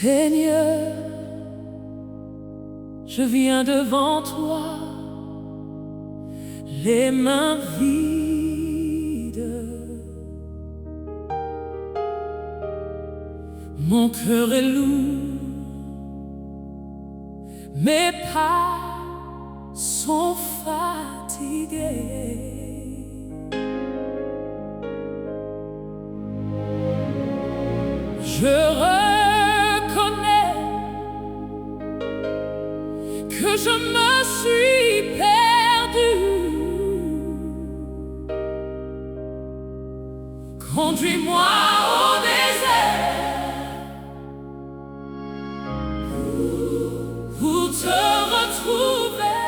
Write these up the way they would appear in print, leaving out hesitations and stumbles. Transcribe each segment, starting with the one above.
Seigneur, je viens devant toi, les mains vides. Mon cœur est lourd, mes pas sont fatigués. Je reconnais que je me suis perdu. Conduis-moi au désert pour te retrouver.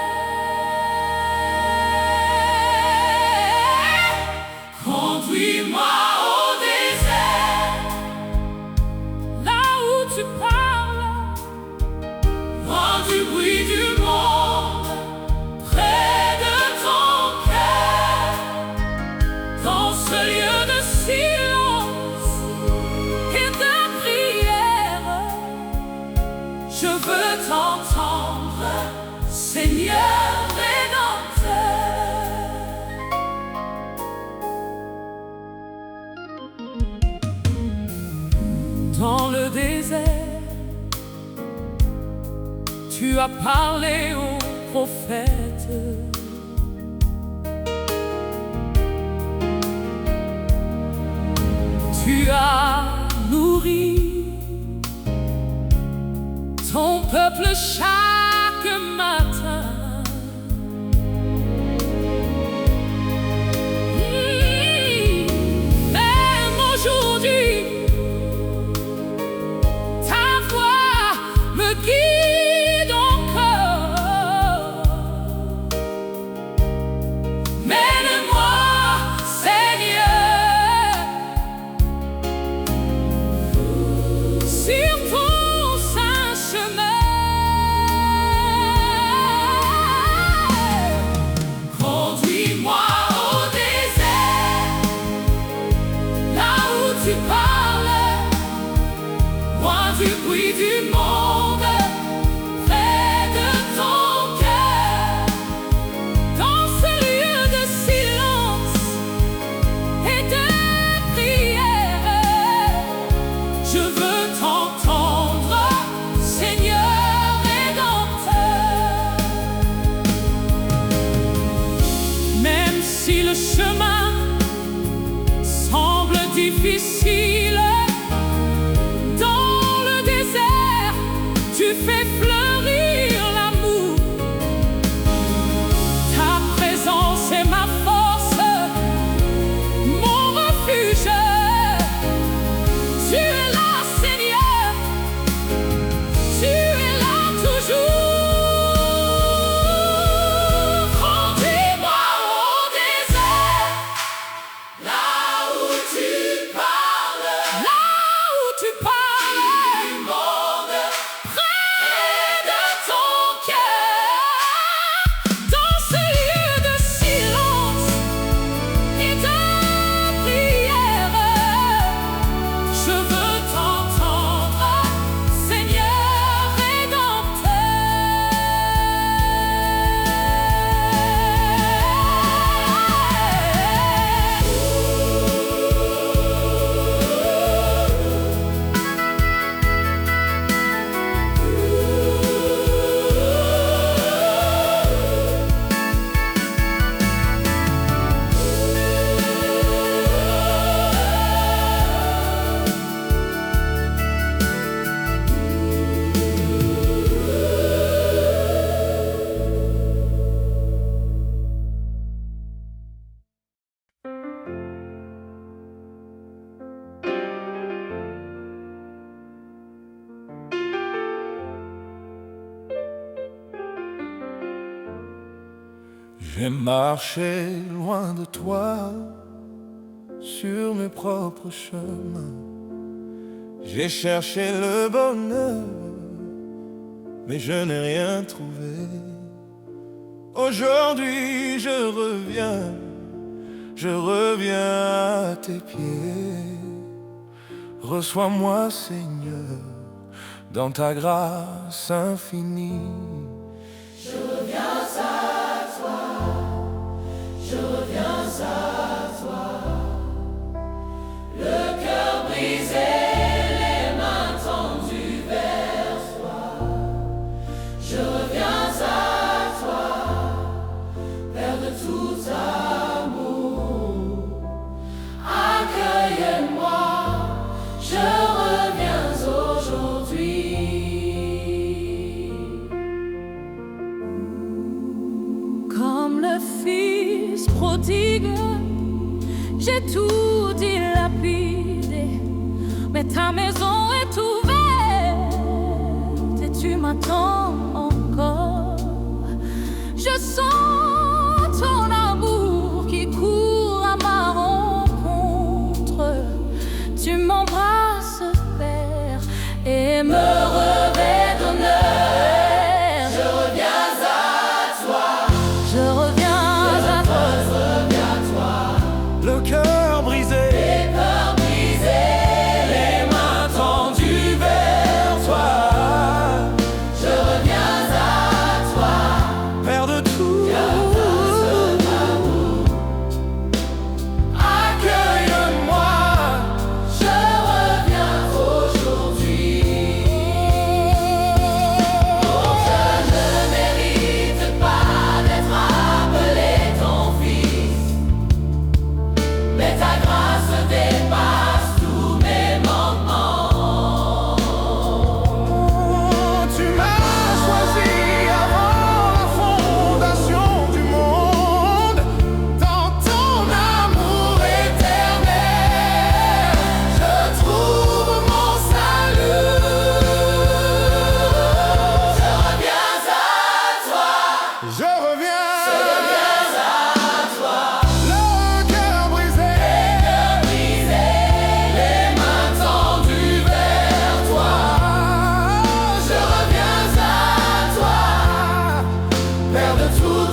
Conduis-moi au désert, là où tu parles, loin du bruit du monde, près de ton cœur, dans ce lieu de silence et de prière. Je veux t'entendre, Seigneur Rédempteur. Dans le désert, tu as parlé aux prophètes. Tu as nourri ton peuple chaque matin. Même aujourd'hui, ta voix me guide encore. Mène-moi, Seigneur, sur ton saint chemin. Conduis-moi au désert, là où tu parles, loin du bruit du monde, près de ton cœur, dans ce lieu de silence et de prière. Je veux t'entendre, Seigneur Rédempteur. Même si le chemin semble difficile, dans le désert, tu fais fleurir l'amour. Ta présence est ma force, mon refuge. Tu es là, Seigneur, tu es là toujours. Conduis-moi au désert, là où tu parles, du monde, près de ton cœur, dans ce lieu de silence et de prière. Je veux t'entendre, Seigneur Rédempteur. J'ai marché loin de toi sur mes propres chemins. J'ai cherché le bonheur, mais je n'ai rien trouvé. Aujourd'hui je reviens à tes pieds. Reçois-moi, Seigneur, dans ta grâce infinie. Je reviens à toi, je reviens à toi, le cœur brisé, les mains tendues vers toi. Je reviens à toi, Père de tout amour, accueille-moi, je reviens aujourd'hui. Comme le fils prodigue, j'ai tout dilapidé, mais ta maison est ouverte et tu m'attends encore. Je sens ton amour qui court à ma rencontre. Tu m'embrasses, Père, et me revêts d'honneur. Je reviens à toi, je reviens à toi, je reviens à toi. Le cœur brisé, Les cœurs brisés, les mains tendues vers toi. Je reviens à toi, Père de tout, accueille-moi, je reviens aujourd'hui. Oh, je ne mérite pas d'être appelé ton fils, mais ta grâce dépasse tous mes manquements. tu m'as choisi avant la fondation du monde. Dans ton amour éternel, Je trouve mon salut. Je reviens à toi, je reviens. à toi. Le cœur brisé, Les mains tendues vers toi. Je reviens à toi, Père de tout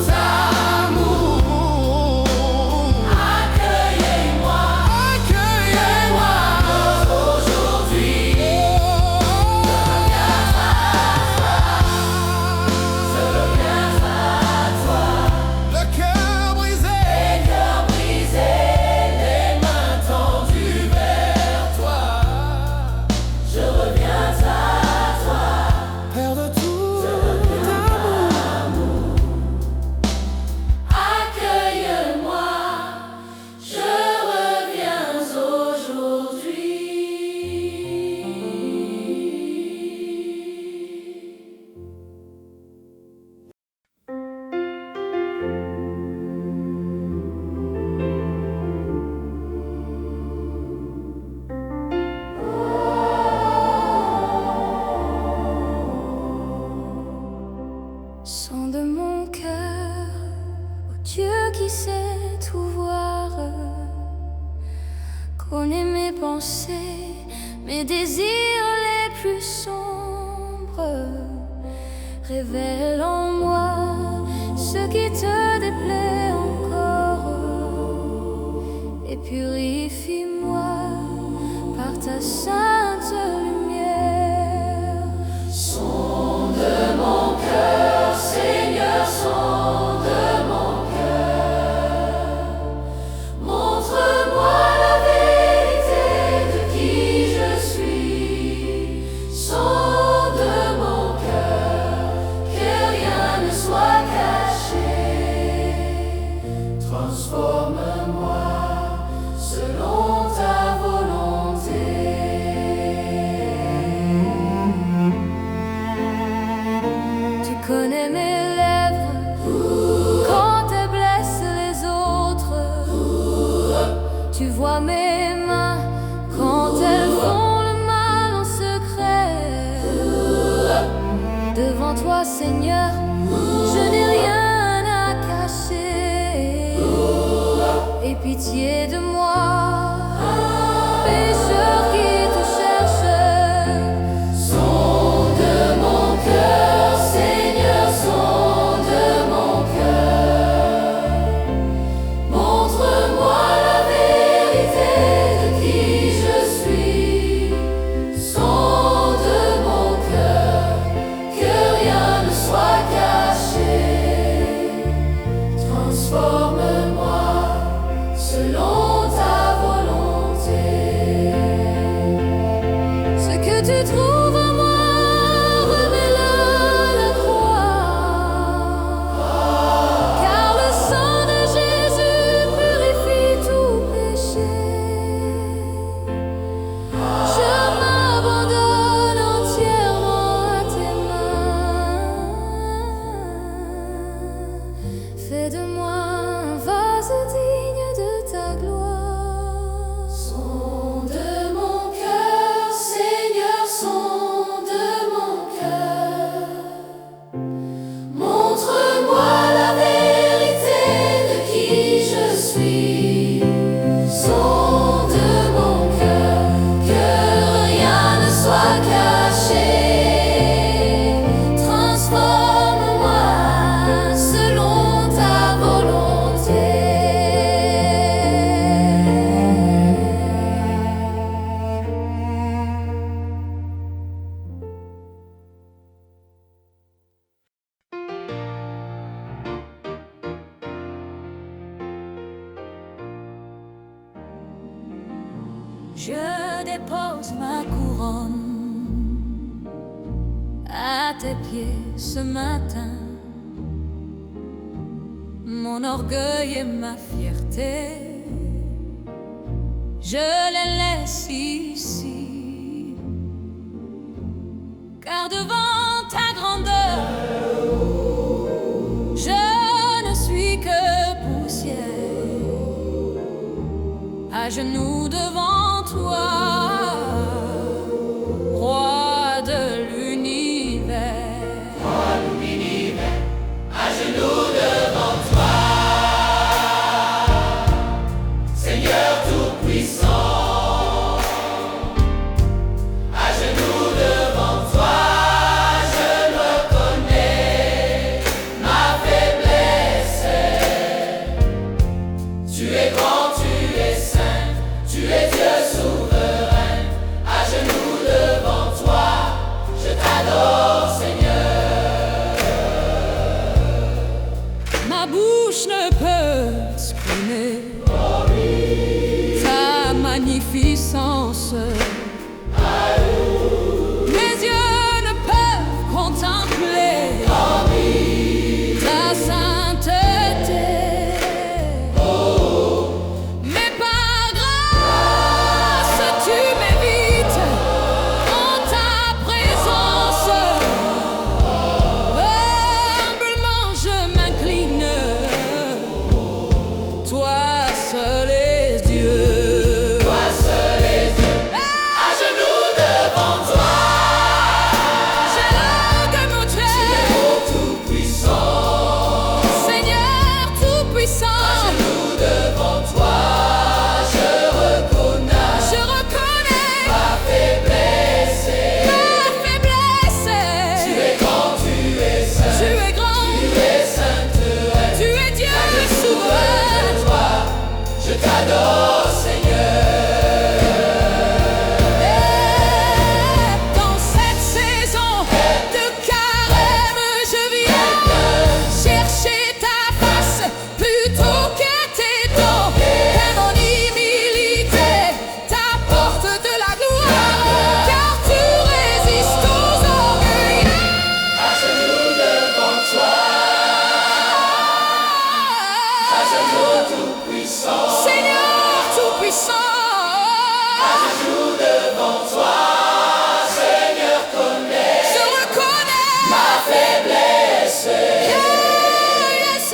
amour. Accueille-moi, accueille-moi aujourd'hui. Je reviens à toi. le cœur brisé, Les cœurs brisés, les mains tendues vers toi. Je reviens à toi, Père de tout amour. accueille-moi, je reviens aujourd'hui. Son de mon cœur, ô Dieu qui sait tout voir, connais mes pensées, mes désirs les plus sombres. Révèle en moi ce qui te déplaît encore et purifie-moi par ta sainte lumière. Sonde mon cœur, Seigneur, sonde mon cœur. Montre-moi la vérité de qui je suis. Sonde mon cœur, que rien ne soit caché. Transforme-moi selon ta volonté. Tu connais mes lèvres quand elles blessent les autres. Tu vois mes mains quand elles font le mal en secret. Devant toi, Seigneur, je n'ai rien à cacher. Aie pitié de moi, pécheur qui te cherche. Sonde mon cœur, Seigneur, sonde mon cœur. Montre-moi la vérité de qui je suis. Sonde mon cœur. Je dépose ma couronne à tes pieds ce matin. Mon orgueil et ma fierté, je les laisse ici. Car devant ta grandeur, je ne suis que poussière. À genoux devant toi, roi de l'univers. Roi de l'univers, à genoux devant toi, Seigneur tout-puissant. À genoux devant toi, je me reconnais ma faiblesse. Tu es grand, tu es saint, tu es Dieu souverain. À genoux devant toi, je t'adore, Seigneur. Ma bouche ne peut exprimer ta magnificence. Mes yeux ne peuvent contempler ta sainteté. Mais par grâce, tu m'évites en ta présence. Humblement je m'incline, toi seul est Dieu. Toi seul est Dieu. À genoux devant toi, Je loue mon Dieu, tout-puissant. Seigneur tout-puissant. À genoux devant toi, je reconnais Je reconnais ma faiblesse. ma faiblesse. Tu es grand, tu es saint, Tu es grand, tu es sainte. tu es Dieu souverain. Toi, je t'adore, Seigneur. Dans cette saison de carême, je viens chercher ta face plutôt que tes dons. Et mon humilité t'apporte de la gloire, car tu résistes aux orgueilleux. À genoux devant toi, à genoux tout-puissant. Seigneur tout-puissant, À genoux devant toi, Seigneur, connais je reconnais ma faiblesse. yes,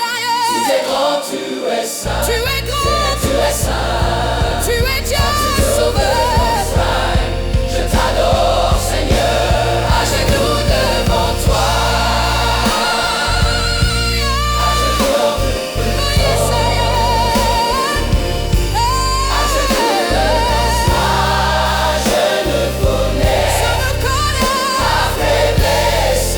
Tu es grand, tu es saint, tu es grand, tu es saint. tu es Dieu souverain. Je t'adore, Seigneur, à genoux devant toi. À genoux Yes, à genoux devant toi, je ne connais je reconnais ma faiblesse.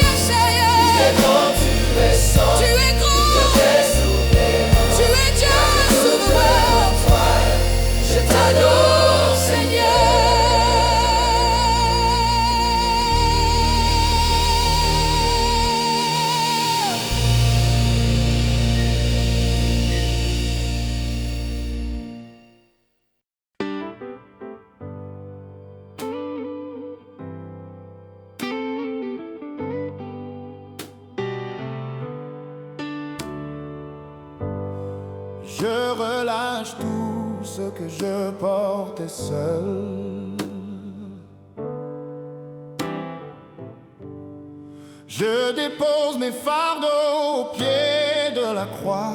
yes, Tu es grand, tu es saint, tu es grand, tu es souverain. tu es Dieu souverain. Je t'adore, Je relâche tout ce que je portais seul. Je dépose mes fardeaux au pied de la croix.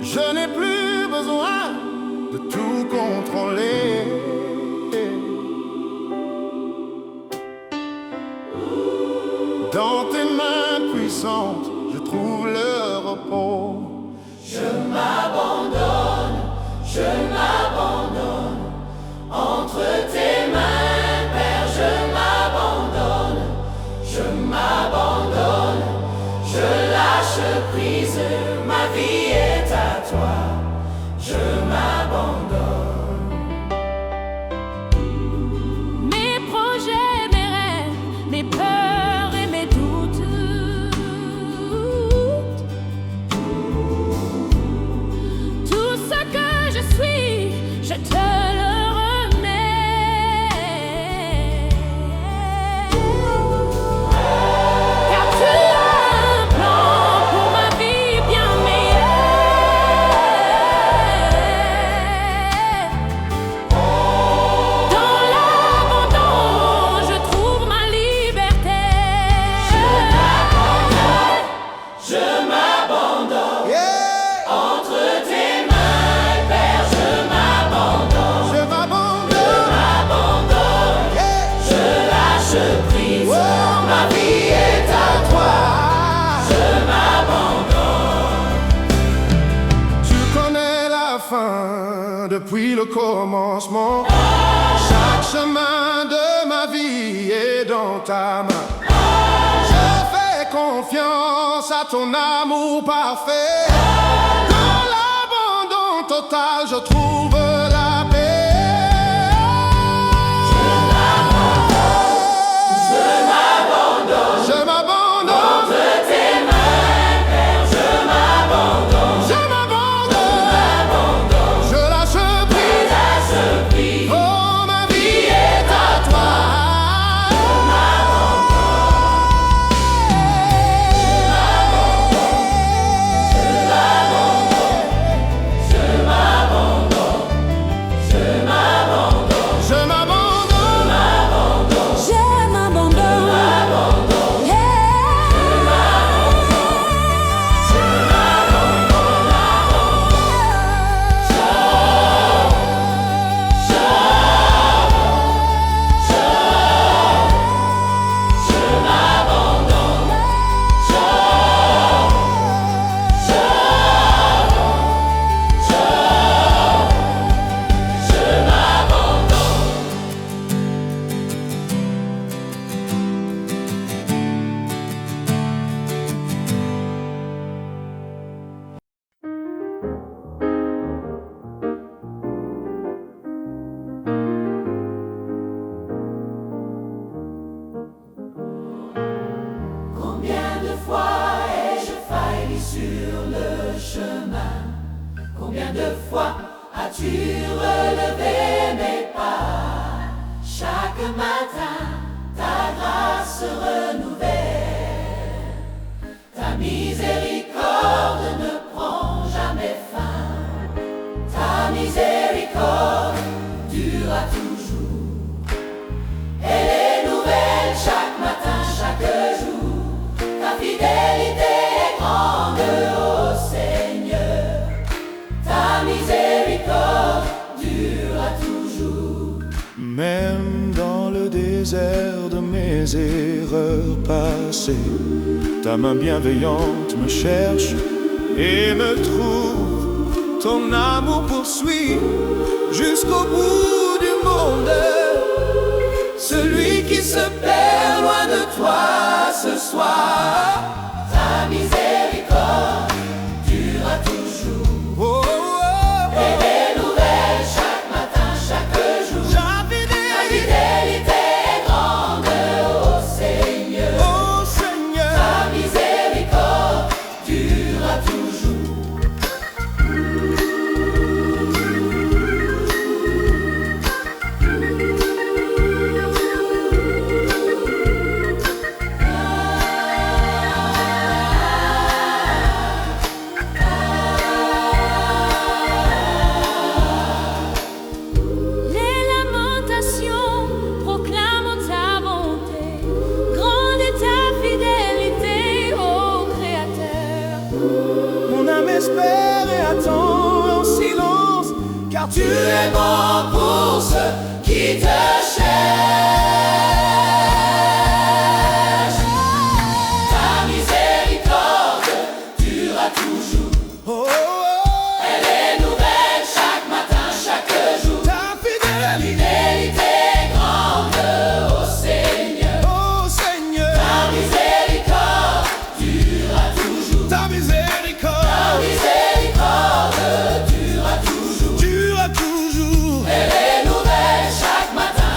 Je n'ai plus besoin de tout contrôler. Dans tes mains puissantes, je trouve le repos. Je m'abandonne entre tes mains, Père, je m'abandonne, je lâche prise, ma vie est à toi, je m'abandonne. Mes projets, mes rêves, mes peurs et mes doutes, fin, depuis le commencement. Chaque chemin de ma vie est dans ta main. Je fais confiance à ton amour parfait. Dans l'abandon total, je trouve la paix. Combien de fois ai-je failli sur le chemin? Combien de fois as-tu relevé mes pas? Chaque matin, ta grâce renouvelle. Ta miséricorde ne prend jamais fin. Ta miséricorde durera toujours. Elle est nouvelle chaque matin, chaque jour. Ta fidélité est grande, ô Seigneur. Ta miséricorde durera toujours. Même dans le désert de mes erreurs passées, ta main bienveillante me cherche et me trouve. Ton amour poursuit jusqu'au bout du monde. Celui qui se perd loin de toi ce soir. Ta miséricorde durera toujours. Oh, oh, oh. Elle est nouvelle chaque matin, chaque jour. Ta fidélité est grande, ô Seigneur. Oh Seigneur. Ta miséricorde durera toujours. Espère et attends en silence, car tu es Bon pour ceux qui te cherchent. Ta miséricorde durera toujours. oh, oh, oh. Elle est nouvelle chaque matin, chaque jour. Ta Fidélité est grande, ô Seigneur. oh Seigneur. Ta miséricorde durera toujours. Ta miséricorde Ta miséricorde durera toujours. durera toujours. Elle est nouvelle chaque matin,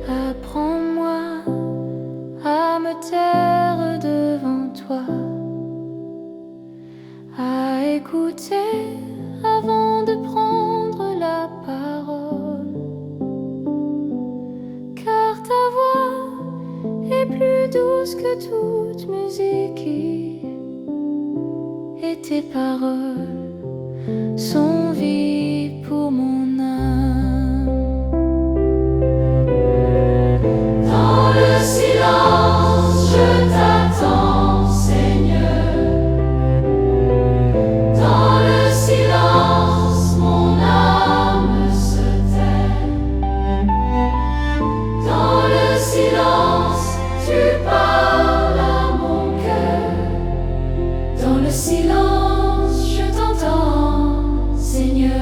Apprends-moi à me taire devant toi, à écouter avant de prendre la parole, car ta voix est plus douce que toute musique et tes paroles sont vie pour mon âme. Dans le silence, je t'attends, Seigneur. Dans le silence, mon âme se tait. Dans le silence, tu parles à mon cœur. Dans le silence, je t'entends, Seigneur.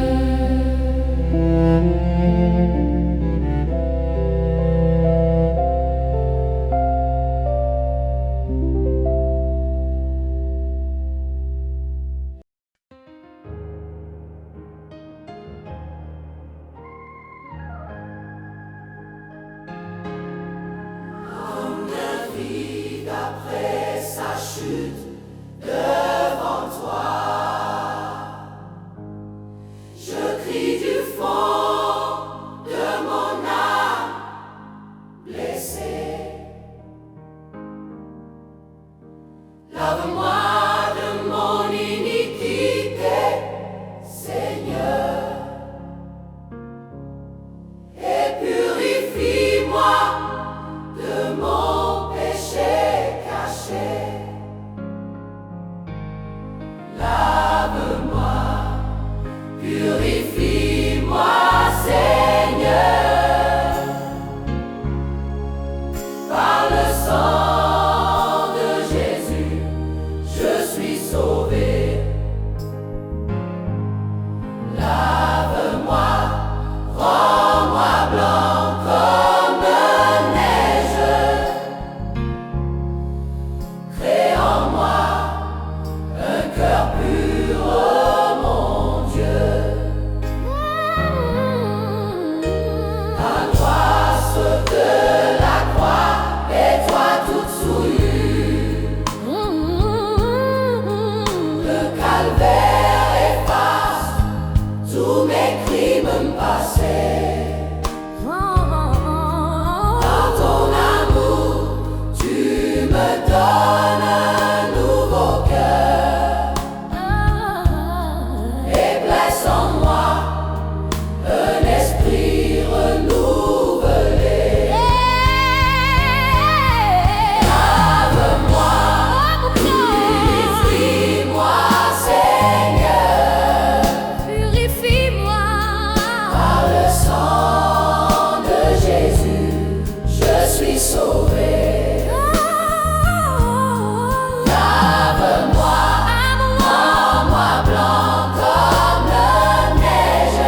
Après sa chute devant toi, je crie du fond de mon âme blessée. Lave-moi de mon iniquité, Seigneur, et purifie-moi de mon péché caché. Lave-moi, purifie-moi, Seigneur, par le sang de Jésus, je suis sauvé. Lave-moi, rends-moi blanc comme neige. Crée en moi un cœur pur, oh mon Dieu. Ta grâce de la croix et toi toute souillue. Le calvaire efface tous mes crimes passés. Dans ton amour, tu me donnes un nouveau cœur et blesse en moi un esprit renouvelé. Lave-moi, purifie-moi, Seigneur, Purifie-moi par le sang de Jésus, je suis sauvé. Lave-moi, rends-moi blanc comme la neige.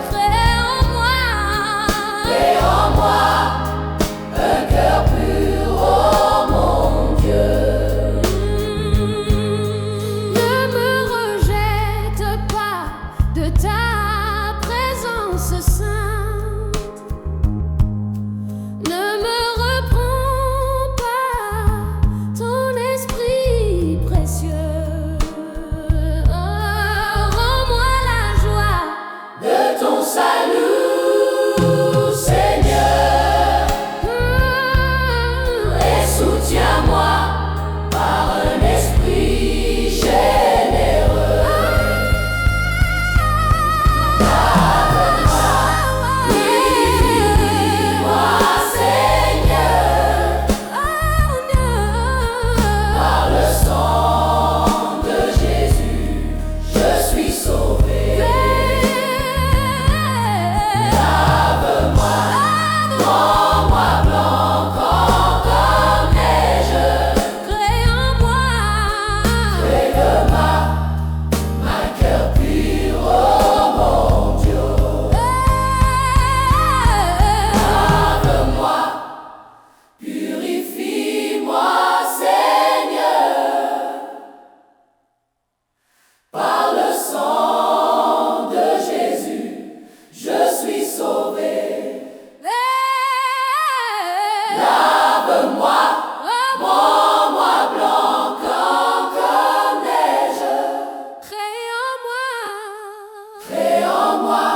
Crée en moi un cœur pur, oh mon Dieu. Ne me rejette pas de ta présence sainte. Ne me reprends Lave-moi, rends-moi blanc comme neige. Crée en moi, Crée en moi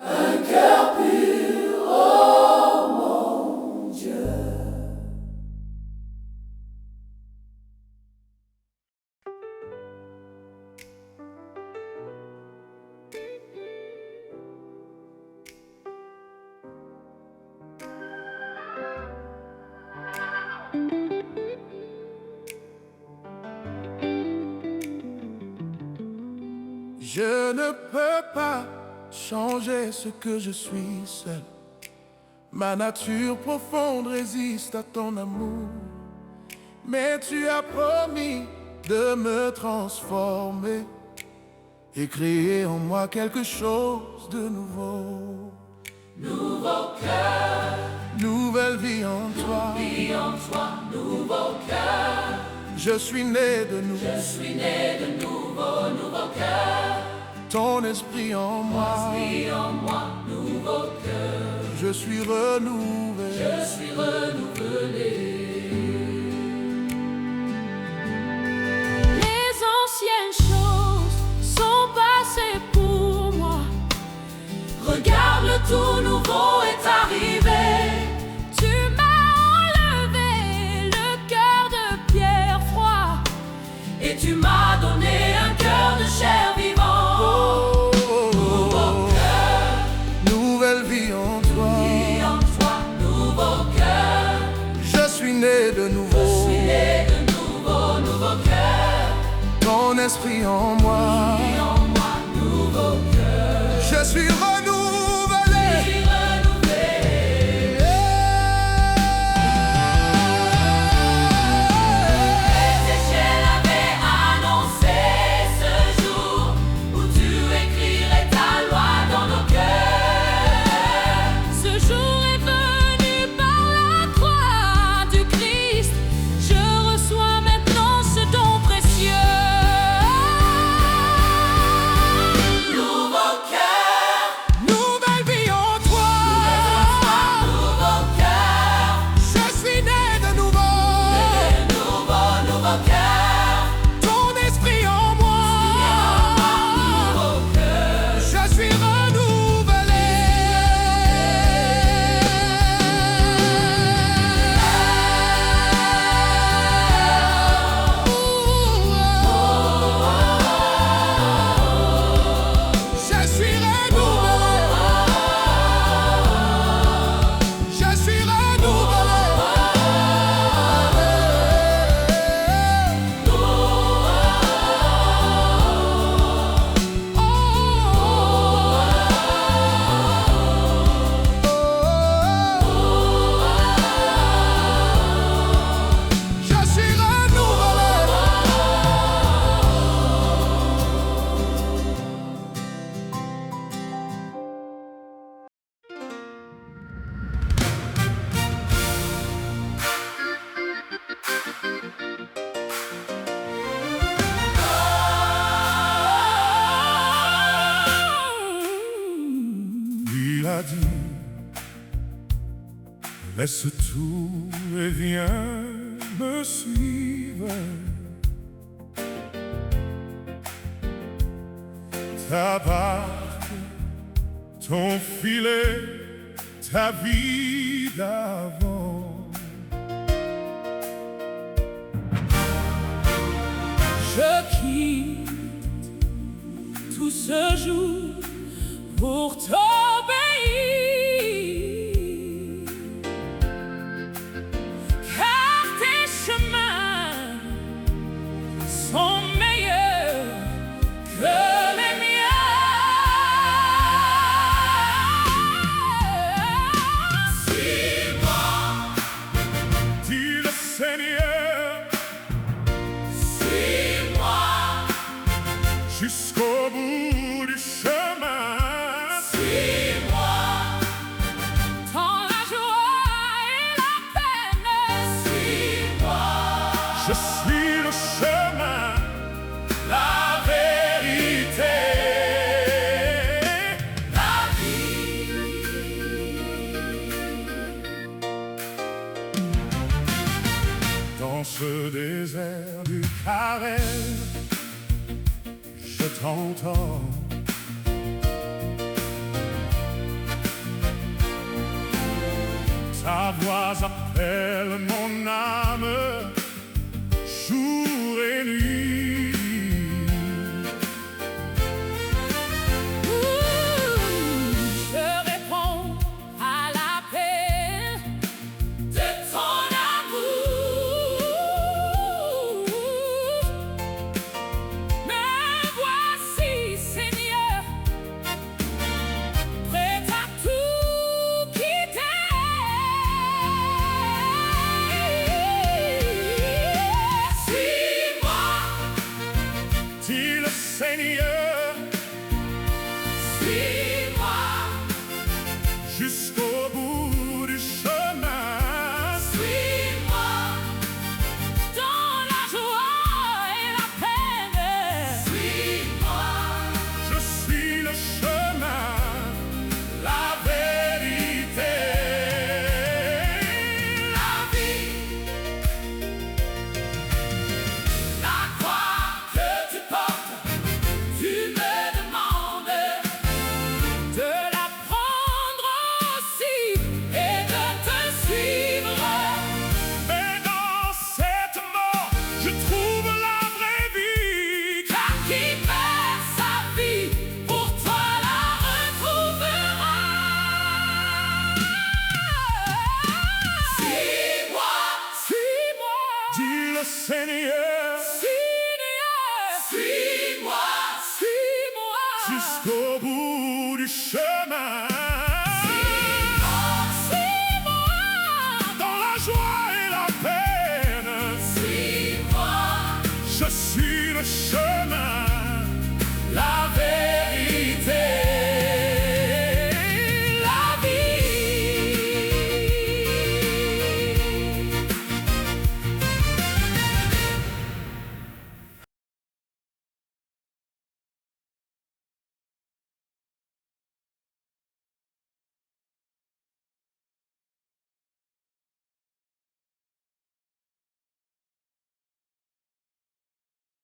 un cœur pur, oh mon Dieu. Je ne peux pas changer ce que je suis seul. Ma nature profonde résiste à ton amour. Mais tu as promis de me transformer et créer en moi quelque chose de nouveau. Nouveau cœur, Nouvelle vie en toi. vie en toi, nouveau cœur. Je suis né de nouveau. Je suis né de nouveau cœur. Ton esprit en moi. Vie en moi, nouveau cœur. Je suis renouvelé. Je suis renouvelé. les anciennes choses sont passées pour moi. Regarde, le tout nouveau est arrivé. Tu m'as enlevé le cœur de pierre froid. Et tu m'as donné un cœur de chair vivant. Nouveau cœur, Nouvelle vie en toi. vie en toi, nouveau cœur. Je suis né de nouveau. Je suis né de nouveau cœur. Ton esprit en moi. Vie en moi, nouveau cœur. Je suis renouvelé. Je suis renouvelé. Ézéchiel avait annoncé ce jour où tu écrirais ta loi dans nos cœurs. Ce jour est venu par la croix du Christ. Je reçois maintenant ce don précieux. Nouveau cœur, Nouvelle vie en toi. nouveau cœur. Je suis né de nouveau. Nouveau cœur. Ton esprit en moi. Nouveau cœur. Je suis renouvelé. Je suis renouvelé. Je suis renouvelé. Je suis renouvelé. Il a dit, laisse tout et viens me suivre. Ta barque, ton filet, ta vie d'avant. Je quitte tout ce jour pour t'obéir. Car tes chemins sont meilleurs que les miens. Suis-moi, Dit le Seigneur, suis-moi, jusqu'au bout du chemin. suis-moi. ce désert du Carême, je t'entends. Ta voix appelle mon âme, jour et nuit. Je réponds à l'appel de ton amour. Me voici, Seigneur, prêt à tout quitter. Dis le Seigneur, Suis-moi jusqu'au bout du chemin. Suis-moi dans la joie et la peine. Suis-moi, Je suis le chemin, la vérité, la vie, la croix que tu portes. Tu me demandes de la prendre aussi et de te suivre. mais dans cette mort, je trouve la vraie vie. Car qui perd sa vie, pour toi la retrouvera. Suis-moi, suis-moi. Dis le Seigneur,